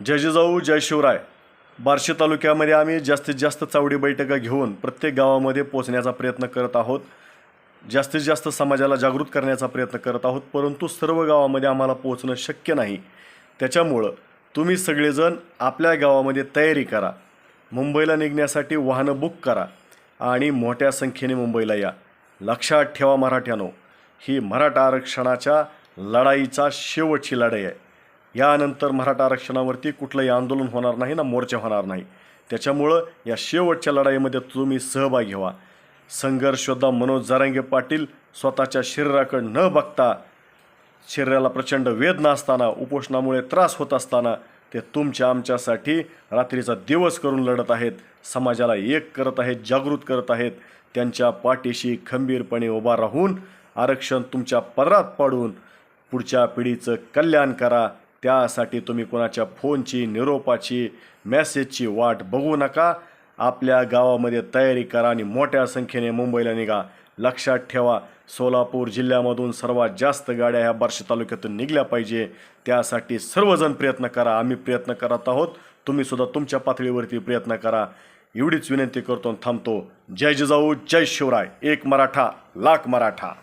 जय जिजाऊ जय शिवराय। बार्शी तालुक्यामध्ये आम्ही जास्तीत जास्त चावडी बैठका घेऊन प्रत्येक गावामध्ये पोहोचण्याचा प्रयत्न करत आहोत। जास्तीत जास्त समाजाला जागृत करण्याचा प्रयत्न करत आहोत, परंतु सर्व गावामध्ये आम्हाला पोहोचणं शक्य नाही। त्याच्यामुळं तुम्ही सगळेजण आपल्या गावामध्ये तयारी करा, मुंबईला निघण्यासाठी वाहनं बुक करा आणि मोठ्या संख्येने मुंबईला या। लक्षात ठेवा मराठ्यानो, ही मराठा आरक्षणाच्या लढाईचा शेवटची लढाई आहे। यानंतर मराठा आरक्षणावरती कुठलंही आंदोलन होणार नाही ना मोर्चा होणार नाही। त्याच्यामुळं या शेवटच्या लढाईमध्ये तुम्ही सहभागी व्हा। संघर्ष योद्धा मनोज जरांगे पाटील स्वतःच्या शरीराकडे न बघता, शरीराला प्रचंड वेदना असताना, उपोषणामुळे त्रास होत असताना ते तुमच्या आमच्यासाठी रात्रीचा दिवस करून लढत आहेत, समाजाला एक करत आहेत, जागृत करत आहेत। त्यांच्या पाठीशी खंबीरपणे उभा राहून आरक्षण तुमच्या पदरात पाडून पुढच्या पिढीचं कल्याण करा। त्यासाठी तुम्ही कोणाच्या फोनची, निरोपाची, मेसेजची वाट बघू नका। आपल्या गावामध्ये तयारी करा आणि मोठ्या संख्येने मुंबईला निघा। लक्षात ठेवा, सोलापूर जिल्ह्यामधून सर्वात जास्त गाड्या ह्या बार्शी तालुक्यातून निघल्या पाहिजे। त्यासाठी सर्वजण प्रयत्न करा। आम्ही प्रयत्न करत आहोत, तुम्ही सुद्धा तुमच्या पातळीवरती प्रयत्न करा। एवढीच विनंती करतो आणि थांबतो। जय जिजाऊ जय शिवराय। एक मराठा लाख मराठा।